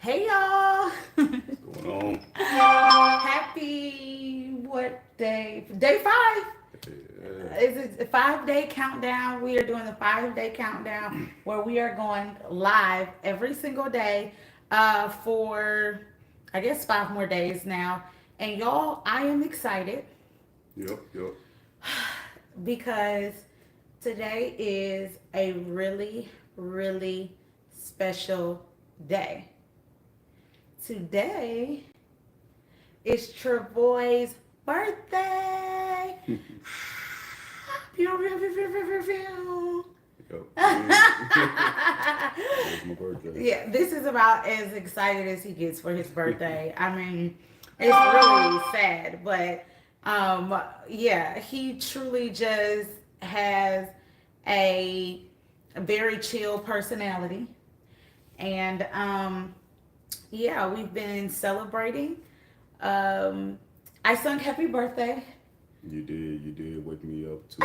Hey y'all! What's going on? Happy what day? Day 5. Yeah. Is it a 5 day countdown? We are doing the 5 day countdown where we are going live every single day for I guess 5 more days now. And y'all, I am excited Yep. because today is a really, really special day. Today is Travoy's birthday. Pew, pew, pew, pew, pew, pew, pew. Yep. It's my birthday. Yeah, this is about as excited as he gets for his birthday. I mean, it's really sad, but yeah, he truly just has a, a very chill personality, and yeah, we've been celebrating. Um, I sung Happy Birthday. You did wake me up to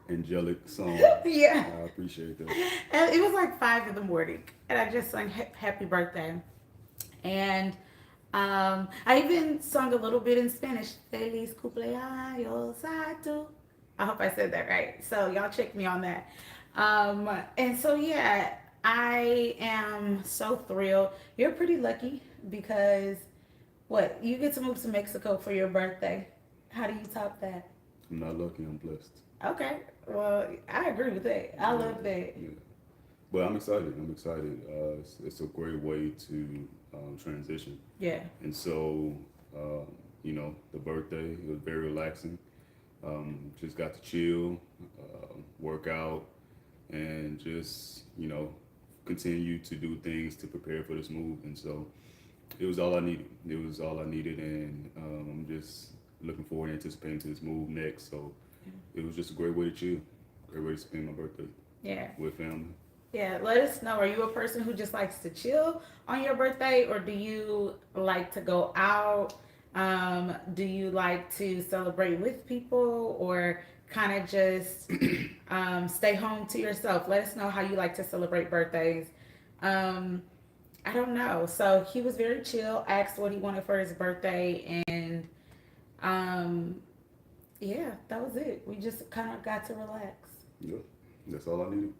a angelic song. Yeah. I appreciate that. And it was like 5 in the morning, and I just sung Happy Birthday. And I even sung a little bit in Spanish. Feliz cumpleaños a tu. I hope I said that right. So y'all check me on that. And so yeah, I am so thrilled. You're pretty lucky because what you get to move to Mexico for your birthday. How do you top that? I'm not lucky. I'm blessed. Okay, well I agree with that. I Yeah, love that. yeah. But I'm excited. I'm excited. It's a great way to transition. Yeah, And so, the birthday it was very relaxing. Just got to chill, work out, and just continue to do things to prepare for this move. And so it was all I needed. It was all I needed, and I'm just looking forward and anticipating to this move next. So it was just a great way to chill, great way to spend my birthday yeah. with family. Yeah, let us know. Are you a person who just likes to chill on your birthday, or do you like to go out? Do you like to celebrate with people, or kind of just stay home to yourself? Let us know how you like to celebrate birthdays. Um, I don't know. So he was very chill. I asked what he wanted for his birthday, and um, yeah, that was it. We just kind of got to relax. Yep, that's all I needed.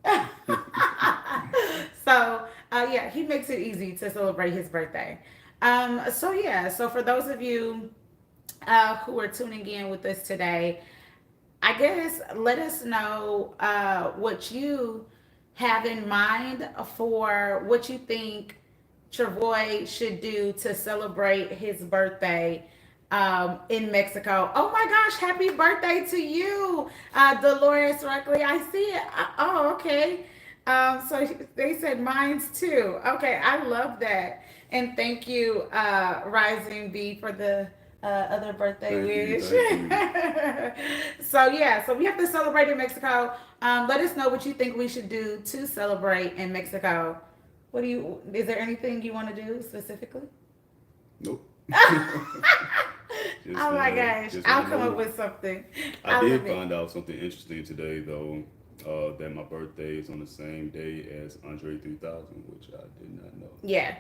So yeah, he makes it easy to celebrate his birthday. So yeah, so for those of you who are tuning in with us today, I guess let us know what you have in mind for what you think Travoy should do to celebrate his birthday in Mexico. Oh my gosh, happy birthday to you, Dolores Ruckley. I see it. Oh, okay. So they said mine's too. Okay, I love that. And thank you, Rising B, for the other birthday wish. So yeah, so we have to celebrate in Mexico. Let us know what you think we should do to celebrate in Mexico. Is there anything you want to do specifically? Nope. Oh my gosh, just I'll wanna come up move. with something. I I did love it. find out something interesting today, though, that my birthday is on the same day as Andre 3000, which I did not know. Yeah,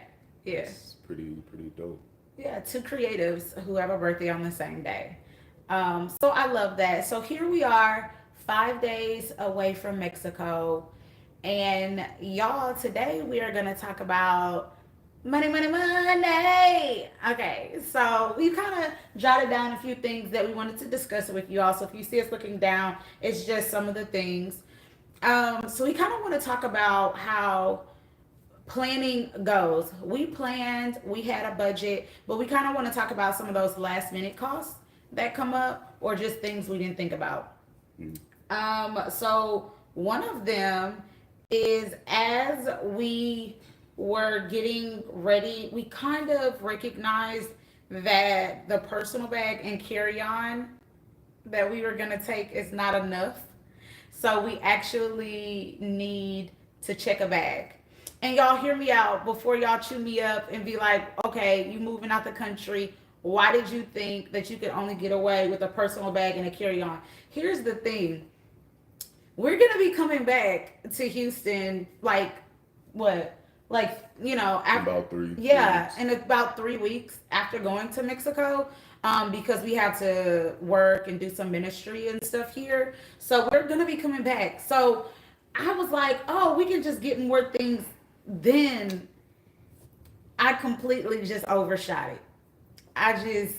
yeah, It's pretty dope. yeah. Two creatives who have a birthday on the same day. So I love that. So here we are, 5 days away from Mexico, and y'all, today we are gonna talk about money, money, money. Okay, so we kind of jotted down a few things that we wanted to discuss with you all. So if you see us looking down, it's just some of the things. So we kind of want to talk about how planning goes. We planned, we had a budget, but we kind of want to talk about some of those last minute costs that come up, or just things we didn't think about. Mm. So one of them is, as we were getting ready, we kind of recognized that the personal bag and carry on that we were going to take is not enough. So we actually need to check a bag. And y'all hear me out before y'all chew me up and be like, okay, you moving out the country. Why did you think that you could only get away with a personal bag and a carry on? Here's the thing. We're going to be coming back to Houston like what like, after, About three yeah, weeks. in about 3 weeks after going to Mexico, because we had to work and do some ministry and stuff here. So we're gonna be coming back. So I was like, oh, we can just get more things. Then I completely just overshot it. I just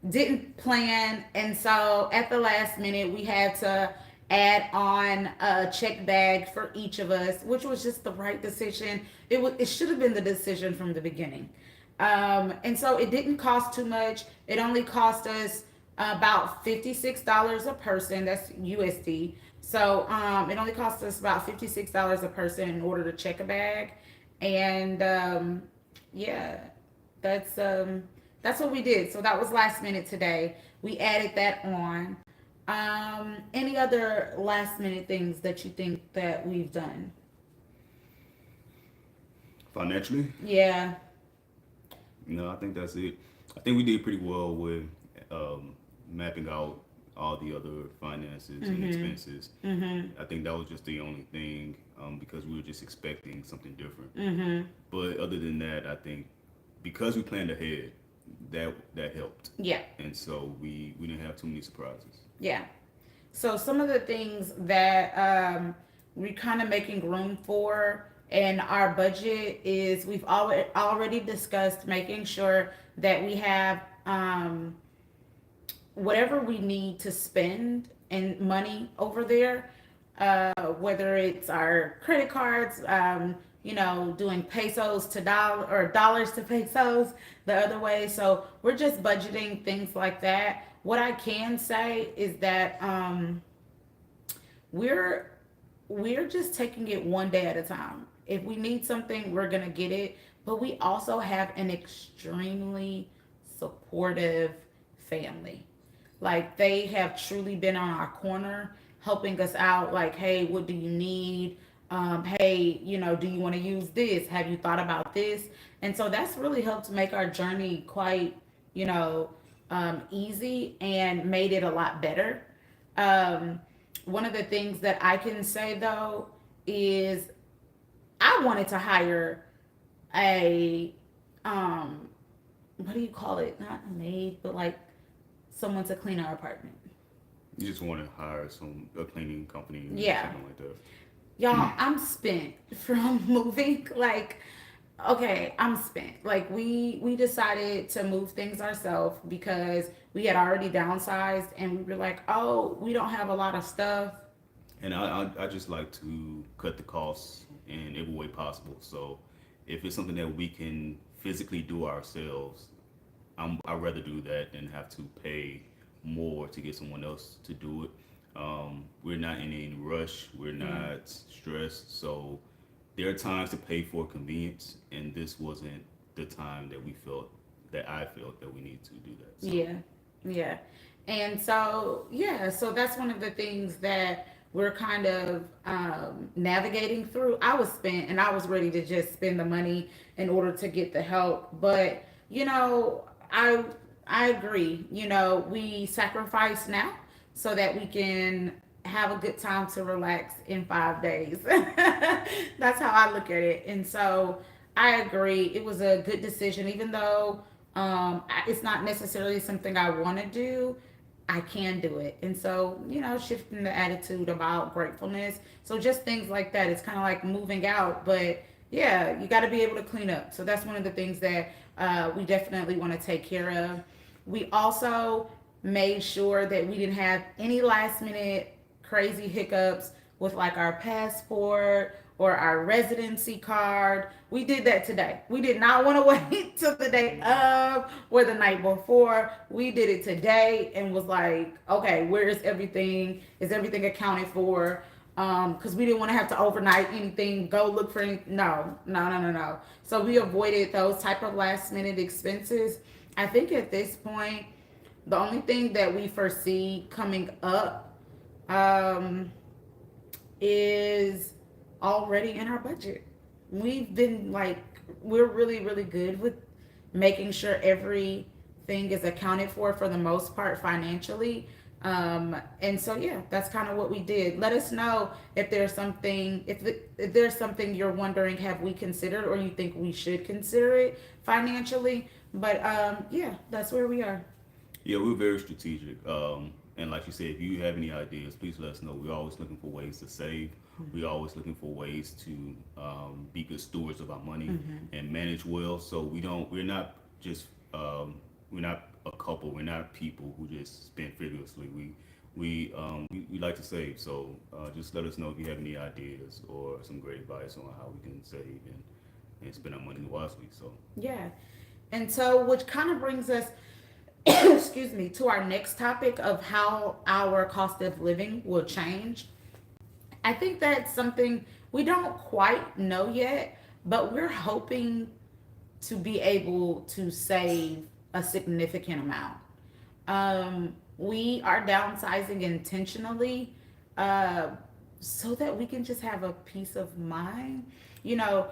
didn't plan, and so at the last minute, we had to add on a check bag for each of us, which was just the right decision. It should have been the decision from the beginning, and so it didn't cost too much. It only cost us about $56 a person. That's USD. So it only cost us about $56 a person in order to check a bag, and yeah, that's um that's what we did. So that was last minute today. We added that on. Any other last minute things that you think that we've done? Financially, Yeah. no, I think that's it. I think we did pretty well with mapping out all the other finances and Mhm. expenses. Mhm. I think that was just the only thing because we were just expecting something different. Mhm. But other than that, I think because we planned ahead, that helped, Yeah. and so we didn't have too many surprises. Yeah. So some of the things that we're kind of making room for in our budget is we've already discussed making sure that we have whatever we need to spend and money over there, whether it's our credit cards, doing pesos to dollar or dollars to pesos the other way. So we're just budgeting things like that. What I can say is that we're we're just taking it one day at a time. If we need something, we're gonna get it. But we also have an extremely supportive family. Like they have truly been on our corner, helping us out. Like, hey, what do you need? Hey, do you want to use this? Have you thought about this? And so that's really helped make our journey quite, you know, easy and made it a lot better. Um, One of the things that I can say though is I wanted to hire a what do you call it? Not a maid, but like someone to clean our apartment. You just want to hire a cleaning company or Yeah. something like that. Y'all, I'm spent from moving. Like, okay, I'm spent. Like we decided to move things ourselves because we had already downsized and we were like, oh, we don't have a lot of stuff. And I just like to cut the costs in every way possible. So if it's something that we can physically do ourselves, I'd rather do that than have to pay more to get someone else to do it. We're not in any rush. We're Yeah. not stressed. So there are times to pay for convenience, and this wasn't the time that I felt that we need to do that. So Yeah, yeah. And so, yeah, so that's one of the things that we're kind of navigating through. I was spent and I was ready to just spend the money in order to get the help. But, I agree. We sacrifice now so that we can have a good time to relax in 5 days. That's how I look at it. And so I agree. It was a good decision, even though it's not necessarily something I want to do. I can do it. And so, shifting the attitude about gratefulness. So, just things like that. It's kind of like moving out, but yeah, you got to be able to clean up. So, that's one of the things that we definitely want to take care of. We also made sure that we didn't have any last minute crazy hiccups with like our passport or our residency card. We did that today. We did not want to wait till the day of or the night before. We did it today and was like, okay, where is everything? Is everything accounted for? Because we didn't want to have to overnight anything, go look for any. No, no, no, no, no. So we avoided those type of last minute expenses. I think at this point, the only thing that we foresee coming up um, is already in our budget. We've been like, we're really, really good with making sure everything is accounted for the most part financially. And so yeah, that's kind of what we did. Let us know if there's something, if there's something you're wondering, have we considered, or you think we should consider it financially. But yeah, that's where we are. Yeah, we're very strategic. And like you said, if you have any ideas, please let us know. We're always looking for ways to save. We're always looking for ways to be good stewards of our money and manage well. So we're not just, we're not a couple. We're not people who just spend frivolously. We like to save. So just let us know if you have any ideas or some great advice on how we can save and spend our money wisely. So Yeah. And so, which kind of brings us, excuse me, to our next topic of how our cost of living will change. I think that's something we don't quite know yet, but we're hoping to be able to save a significant amount. We are downsizing intentionally, uh, so that we can just have a peace of mind. You know,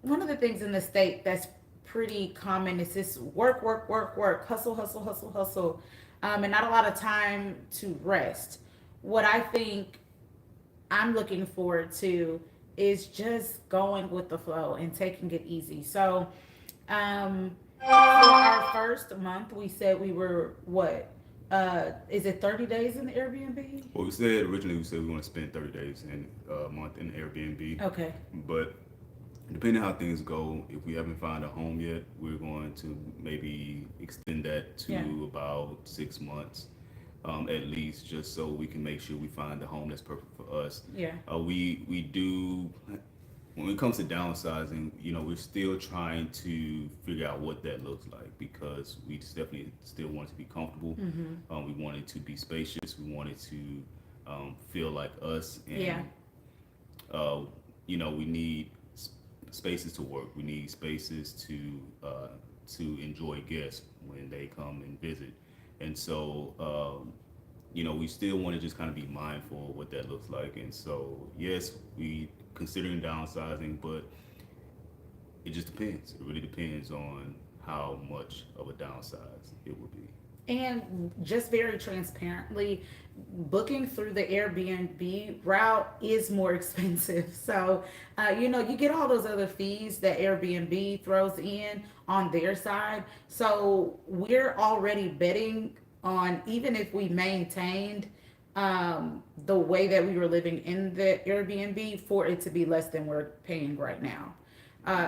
one of the things in the state that's pretty common is this work, work, work, work, hustle, hustle, hustle, hustle, and not a lot of time to rest. What I think I'm looking forward to is just going with the flow and taking it easy. So, for our first month, we said we were what? Is it 30 days in the Airbnb? well, we said originally we said we want to spend 30 days in a month in Airbnb, Okay. but depending on how things go, if we haven't found a home yet, we're going to maybe extend that Yeah. to about 6 months, at least, just so we can make sure we find a home that's perfect for us. Yeah. We do when it comes to downsizing, we're still trying to figure out what that looks like because we just definitely still want it to be comfortable. We want it to be spacious. We want it to feel like us, Yeah. and uh, we need spaces to work. We need spaces to enjoy guests when they come and visit, and so we still want to just kind of be mindful of what that looks like. And so yes, we considering downsizing, but it just depends. It really depends on how much of a downsize it would be. And just very transparently, booking through the Airbnb route is more expensive. So, you get all those other fees that Airbnb throws in on their side. So, we're already betting on, even if we maintained the way that we were living in the Airbnb, for it to be less than we're paying right now.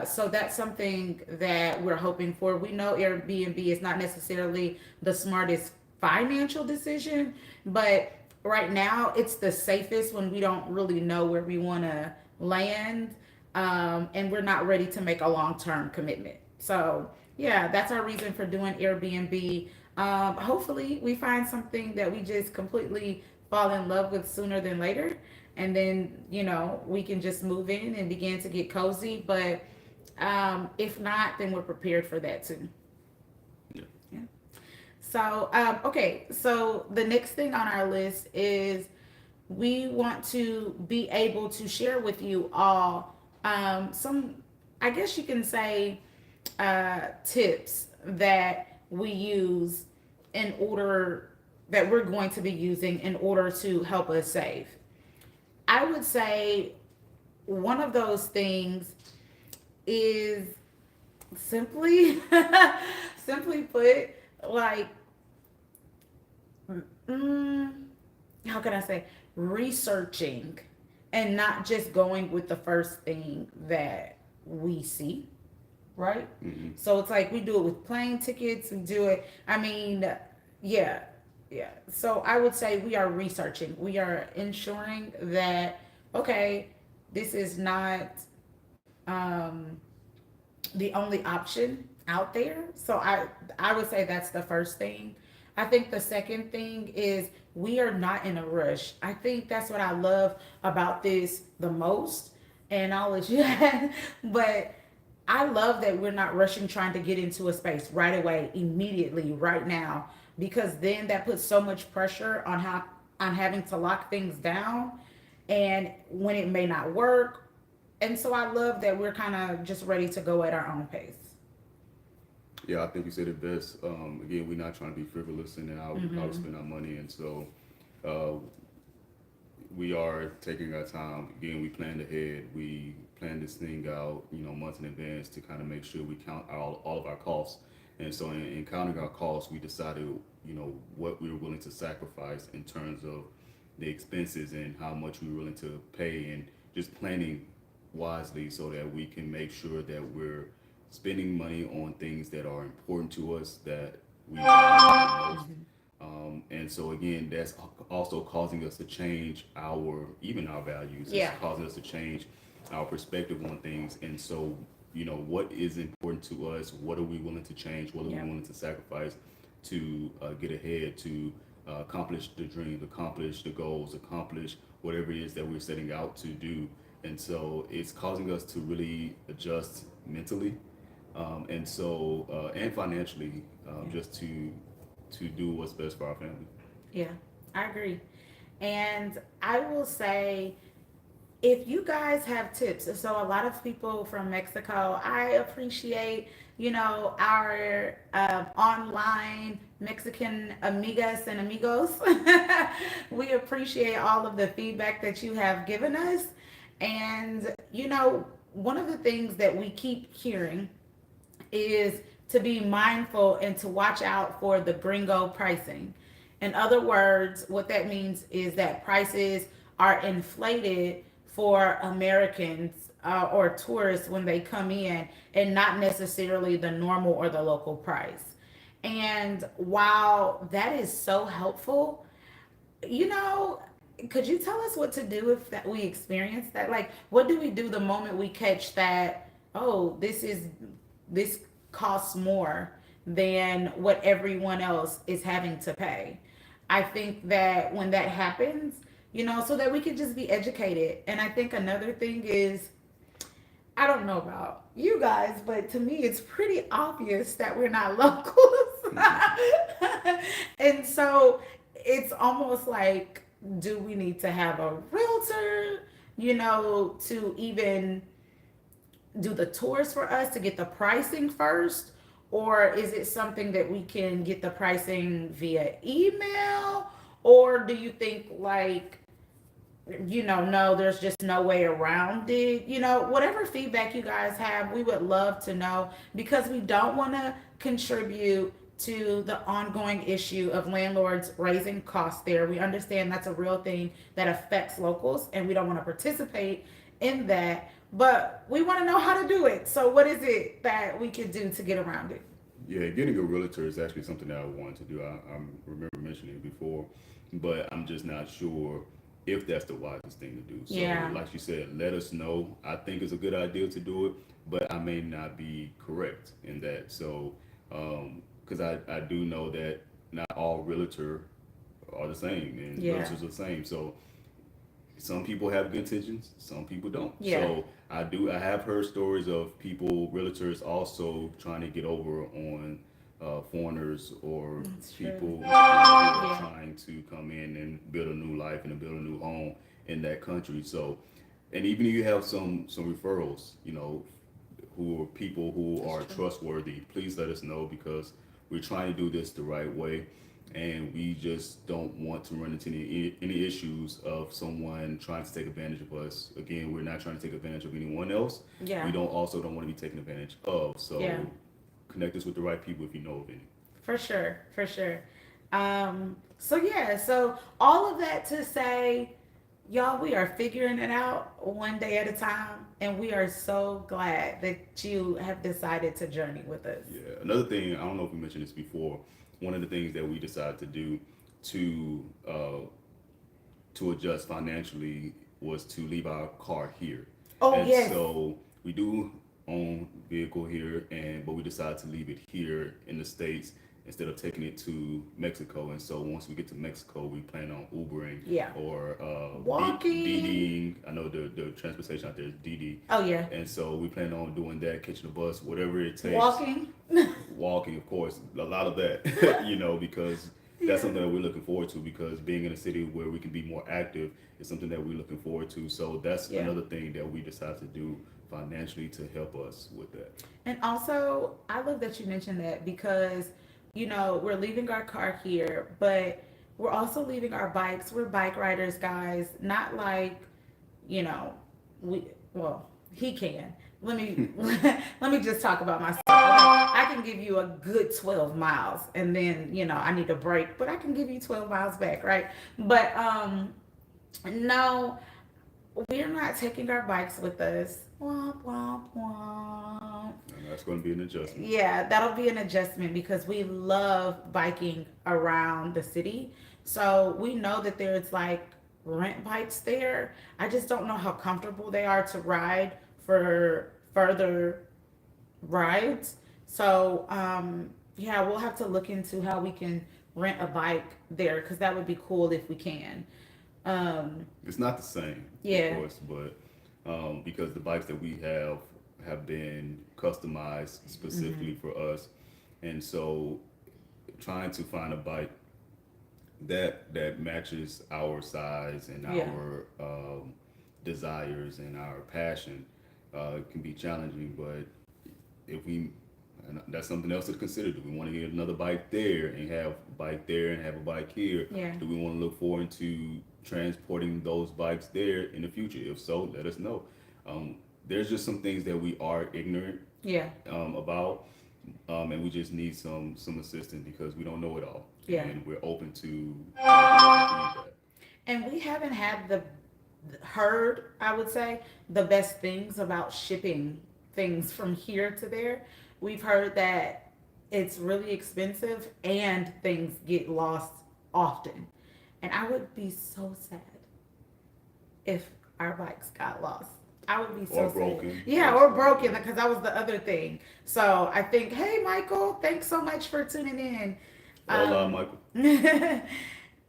So that's something that we're hoping for. We know Airbnb is not necessarily the smartest financial decision, but right now it's the safest when we don't really know where we want to land, and we're not ready to make a long term commitment. So, yeah, that's our reason for doing Airbnb. Hopefully, we find something that we just completely fall in love with sooner than later. And then, we can just move in and begin to get cozy. But if not, then we're prepared for that too. Yeah. Yeah. So, okay. So, the next thing on our list is we want to be able to share with you all some, I guess you can say, tips that we use in order that we're going to be using in order to help us save. I would say one of those things is simply, simply put, like, mm, how can I say, researching and not just going with the first thing that we see, right? Hmm. So it's like we do it with plane tickets, we do it, I mean, yeah, yeah. So I would say we are researching, we are ensuring that, okay, this is not um, the only option out there. So I would say that's the first thing. I think the second thing is we are not in a rush. I think that's what I love about this the most. And I'll let you but I love that we're not rushing trying to get into a space right away, immediately, right now, because then that puts so much pressure on having to lock things down and when it may not work. And so I love that we're kind of just ready to go at our own pace. Yeah, I think you said it best. Again, we're not trying to be frivolous in how we Mm-hmm. spend our money, and so uh, we are taking our time. Again, we planned ahead. We planned this thing out, months in advance to kind of make sure we count all of our costs. And so, in counting our costs, we decided, what we were willing to sacrifice in terms of the expenses and how much we were willing to pay, and just planning wisely so that we can make sure that we're spending money on things that are important to us, that we value the most. Mm-hmm. And so again, that's also causing us to change even our values. It's Yeah. causing us to change our perspective on things. And so, what is important to us? What are we willing to change? What are we Yeah. willing to sacrifice to get ahead, to accomplish the dreams, accomplish the goals, accomplish whatever it is that we're setting out to do. And so it's causing us to really adjust mentally, and financially, Yeah. just to do what's best for our family. Yeah. I agree. And I will say, if you guys have tips, so a lot of people from Mexico, I appreciate, our online Mexican amigas and amigos. We appreciate all of the feedback that you have given us. And, one of the things that we keep hearing is to be mindful and to watch out for the gringo pricing. In other words, what that means is that prices are inflated for Americans or tourists when they come in, and not necessarily the normal or the local price. And while that is so helpful, you know, could you tell us what to do if that we experience that? Like, what do we do the moment we catch that? Oh, this costs more than what everyone else is having to pay. I think that when that happens, so that we can just be educated. And I think another thing is, I don't know about you guys, but to me, it's pretty obvious that we're not locals. And so it's almost like, do we need to have a realtor, to even do the tours for us to get the pricing first? Or is it something that we can get the pricing via email? Or do you think, like, no, there's just no way around it. Whatever feedback you guys have, we would love to know, because we don't want to contribute to the ongoing issue of landlords raising costs there. We understand that's a real thing that affects locals, and we don't want to participate in that. But we want to know how to do it. So, what is it that we can do to get around it? Yeah, getting a realtor is actually something that I wanted to do. I remember mentioning it before, but I'm just not sure if that's the wisest thing to do. So, Yeah. like you said, let us know. I think it's a good idea to do it, but I may not be correct in that. So, because I do know that not all realtor are the same, and Yeah. realtors are the same. So, some people have good intentions, some people don't. Yeah. So I have heard stories of people, realtors, also trying to get over on foreigners or That's true. people, who are Yeah. trying to come in and build a new life and build a new home in that country. So, and even if you have some referrals, who are people who That's are true. trustworthy, please let us know, because we're trying to do this the right way, and we just don't want to run into any issues of someone trying to take advantage of us. Again, we're not trying to take advantage of anyone else. Yeah. We don't want to be taken advantage of. Yeah. So connect us with the right people if you know of any. For sure, for sure. So yeah, so all of that to say, y'all, we are figuring it out one day at a time, and we are so glad that you have decided to journey with us. Yeah. Another thing, I don't know if we mentioned this before. One of the things that we decided to do to to adjust financially was to leave our car here. Oh And yes, so we do own vehicle here, and but we decided to leave it here in the States instead of taking it to Mexico. And so once we get to Mexico, we plan on Ubering yeah, or walking. DDing. I know the transportation out there is DD. Oh yeah, And so we plan on doing that, catching a bus, whatever it takes. walking. Walking, of course, a lot of that, because that's Yeah, something that we're looking forward to, because being in a city where we can be more active is something that we're looking forward to. So that's yeah, another thing that we decided to do financially to help us with that. And also, I love that you mentioned that because, we're leaving our car here, but we're also leaving our bikes. We're bike riders, guys. Not like, you know, we, well, he can. Let me let me just talk about myself. I can give you a good 12 miles and then, I need a break, but I can give you 12 miles back, right? But no, we're not taking our bikes with us. Womp womp womp. And that's going to be an adjustment. Yeah, that'll be an adjustment because we love biking around the city. So we know that there's like rent bikes there. I just don't know how comfortable they are to ride for further rides. So yeah, we'll have to look into how we can rent a bike there because that would be cool if we can. Um, It's not the same, of yeah, course, but because the bikes that we have been customized specifically for us, and so trying to find a bike that matches our size and yeah, our desires and our passion can be challenging. But if we and that's something else to consider. Do we want to get another bike there and have a bike there and have a bike here? yeah, Do we want to look forward to transporting those bikes there in the future? If so, let us know. There's just some things that we are ignorant yeah, about, and we just need some assistance because we don't know it all, yeah. and we're open to feedback. And we haven't had the heard, I would say, the best things about shipping things from here to there. We've heard that it's really expensive and things get lost often. And I would be so sad if our bikes got lost. I would be Or so sad. broken. Yeah, or broken because that was the other thing. So I think, hey, Michael, thanks so much for tuning in. Hola, Um, Michael.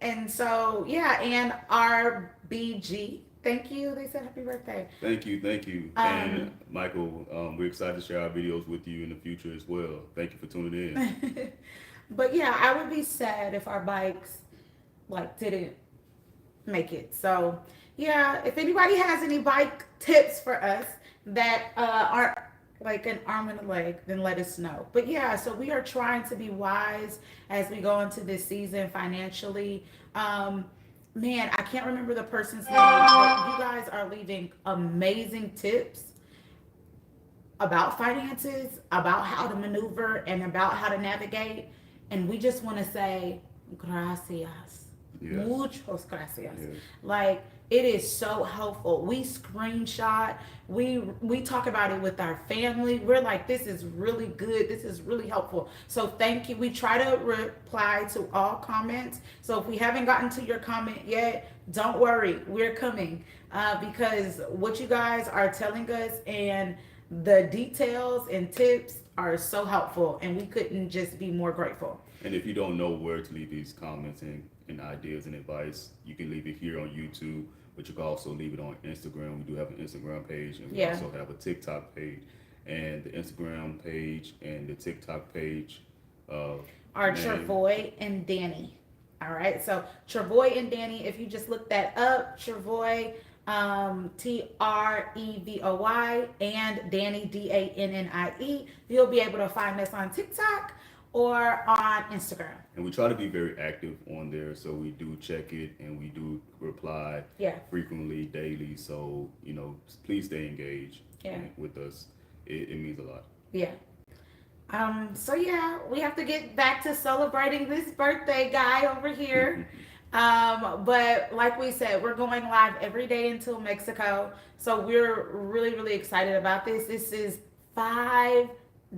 and so, yeah, and our BG, thank you. They said happy birthday. Thank you, thank you. And Um, Michael, we're excited to share our videos with you in the future as well. Thank you for tuning in. but yeah, I would be sad if our bikes like didn't make it. So yeah, if anybody has any bike tips for us that aren't like an arm and a leg, then let us know. But yeah, so we are trying to be wise as we go into this season financially. Man, I can't remember the person's name, but you guys are leaving amazing tips about finances, about how to maneuver, and about how to navigate. And we just want to say gracias. Yes, Muchos gracias. yes. Like it is so helpful. We screenshot, we talk about it with our family. We're like, this is really good. This is really helpful. So thank you. We try to reply to all comments. So if we haven't gotten to your comment yet, don't worry. We're coming because what you guys are telling us and the details and tips are so helpful, and we couldn't just be more grateful. And if you don't know where to leave these comments and ideas and advice, you can leave it here on YouTube, but you can also leave it on Instagram. We do have an Instagram page, and we Yeah. also have a TikTok page. And the Instagram page and the TikTok page Are name. Travoy and Danny. All right, so Travoy and Danny, if you just look that up, Travoy, Trevoy, and Danny, Dannie, you'll be able to find us on TikTok or on Instagram. And we try to be very active on there, so we do check it and we do reply Yeah, frequently, daily. So please stay engaged yeah, with us. It means a lot. yeah. So yeah, we have to get back to celebrating this birthday guy over here. But like we said, we're going live every day until Mexico. So we're really, really excited about this. This is 5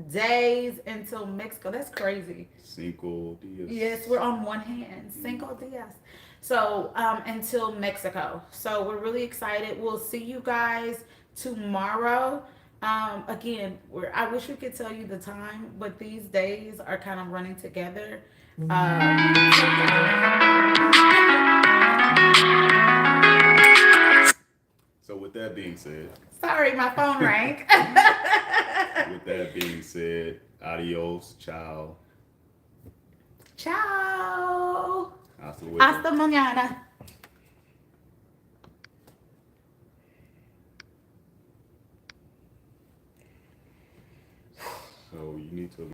days until Mexico. That's crazy. Cinco dias. Yes, we're on one hand. Cinco dias. So until Mexico. So we're really excited. We'll see you guys tomorrow. Again, I wish we could tell you the time, but these days are kind of running together. So with that being said, Sorry, my phone rang. adios, ciao, Ciao. hasta luego. Hasta mañana. So you need to